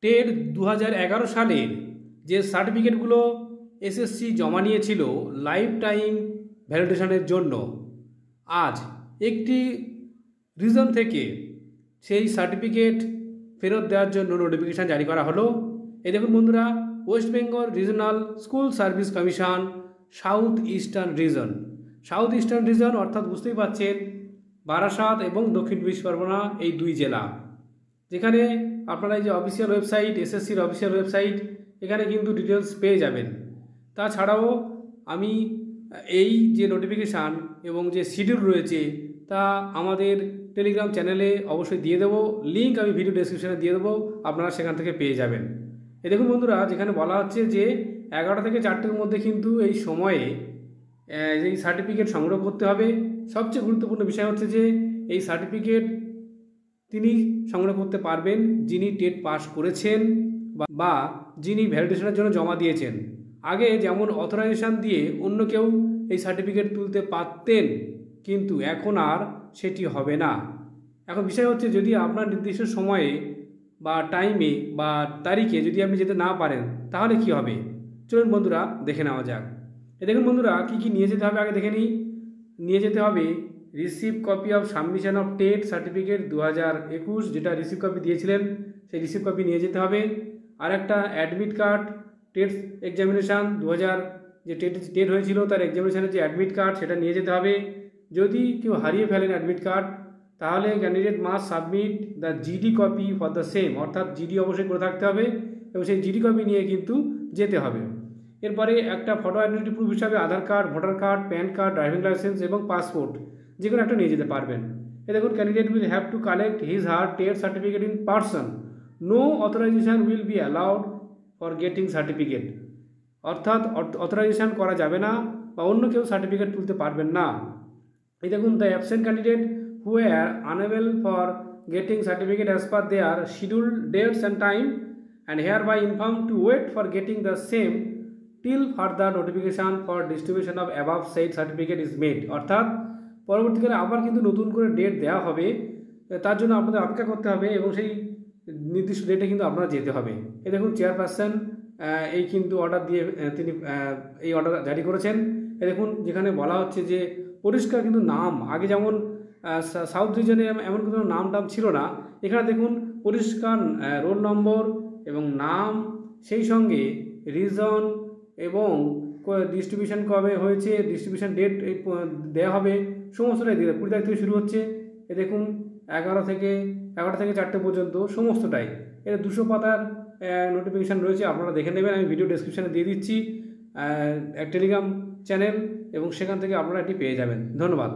TET 2011 সালের যে সার্টিফিকেটগুলো SSC জমা নিয়েছিল লাইফ টাইম ভ্যালিডেশনের জন্য, আজ একটি রিজন থেকে সেই সার্টিফিকেট ফেরত দেওয়ার জন্য নোটিফিকেশান জারি করা হলো। এই দেখুন বন্ধুরা, West Bengal regional school service commission south eastern reason অর্থাৎ বুঝতেই পারছেন বারাসাত এবং দক্ষিণ 24 পরগনা, এই দুই জেলা, যেখানে আপনারা এই যে অফিসিয়াল ওয়েবসাইট, এসএসসির অফিসিয়াল ওয়েবসাইট, এখানে কিন্তু ডিটেলস পেয়ে যাবেন। তাছাড়াও আমি এই যে নোটিফিকেশান এবং যে শিডিউল রয়েছে তা আমাদের টেলিগ্রাম চ্যানেলে অবশ্যই দিয়ে দেবো, লিঙ্ক আমি ভিডিও ডেসক্রিপশানে দিয়ে দেবো, আপনারা সেখান থেকে পেয়ে যাবেন। এই দেখুন বন্ধুরা, যেখানে বলা হচ্ছে যে 11টা থেকে 4টের মধ্যে কিন্তু এই সময়ে এই সার্টিফিকেট সংগ্রহ করতে হবে। সবচেয়ে গুরুত্বপূর্ণ বিষয় হচ্ছে যে এই সার্টিফিকেট তিনি সংগ্রহ করতে পারবেন যিনি টেট পাস করেছেন বা যিনি ভ্যালিডেশনের জন্য জমা দিয়েছেন। আগে যেমন অথরাইজেশন দিয়ে অন্য কেউ এই সার্টিফিকেট তুলতে পারতেন, কিন্তু এখন আর সেটি হবে না। এখন বিষয় হচ্ছে যদি আপনার নির্দিষ্ট সময়ে বা টাইমে বা তারিখে যদি আপনি যেতে না পারেন তাহলে কি হবে, চলুন বন্ধুরা দেখে নেওয়া যাক। দেখুন বন্ধুরা, কি কি নিয়ে যেতে হবে আগে দেখে নিই। নিয়ে যেতে হবে receive copy of submission of TET certificate 2021, যেটা রিসিভ কপি দিয়েছিলেন সেই রিসিভ কপি নিয়ে যেতে হবে। আর একটা অ্যাডমিট কার্ড, টেট এক্সামিনেশান 2000 যে টেট হয়েছিল তার এক্সামিনেশানের যে অ্যাডমিট কার্ড সেটা নিয়ে যেতে হবে। যদি কেউ হারিয়ে ফেলেন অ্যাডমিট কার্ড তাহলে candidate must submit the GD copy for the same, অর্থাৎ জিডি অবশ্যই করে থাকতে হবে এবং সেই জিডি কপি নিয়ে কিন্তু যেতে হবে। এরপরে একটা ফটো আইডেন্টি প্রুফ হিসাবে Aadhaar card, voter card, PAN card, driving license এবং পাসপোর্ট যে কোনো একটা নিয়ে যেতে পারবেন। দেখুন, candidate will have to collect his her TET certificate in person, no authorization will be allowed for getting certificate, অর্থাৎ অথরাইজেশন করা যাবে না বা অন্য কেউ সার্টিফিকেট তুলতে পারবেন না। এই দেখুন, the absent candidate who are unable for getting certificate as per their scheduled dates and time and hereby informed to wait for getting the same till further notification for distribution of above said certificate is made, অর্থাৎ পরবর্তীকালে আবার কিন্তু নতুন করে date দেওয়া হবে, তার জন্য আপনাদের অপেক্ষা করতে হবে এবং সেই নির্দিষ্ট ডেটে কিন্তু আপনারা যেতে হবে। এই দেখুন, চেয়ারপারসন এই কিন্তু অর্ডার দিয়ে তিনি এই অর্ডার জারি করেছেন। এই দেখুন, যেখানে বলা হচ্ছে যে পরিষ্কার কিন্তু নাম, আগে যেমন সাউথ রিজনে এমন কোনো নাম ছিল না, এখানে দেখুন পরিষ্কার রোল নম্বর এবং নাম, সেই সঙ্গে রিজন এবং ডিস্ট্রিবিউশন কবে হয়েছে, ডিস্ট্রিবিউশন ডেট দেওয়া হবে, সমস্তটাই দিয়ে 20 তারিখ থেকে শুরু হচ্ছে। এ দেখুন 11টা থেকে 4টে পর্যন্ত সমস্তটাই। এটা 200 পাতার নোটিফিকেশান রয়েছে, আপনারা দেখে নেবেন, আমি ভিডিও ডেসক্রিপশানে দিয়ে দিচ্ছি টেলিগ্রাম চ্যানেল, এবং সেখান থেকে আপনারা এটি পেয়ে যাবেন। ধন্যবাদ।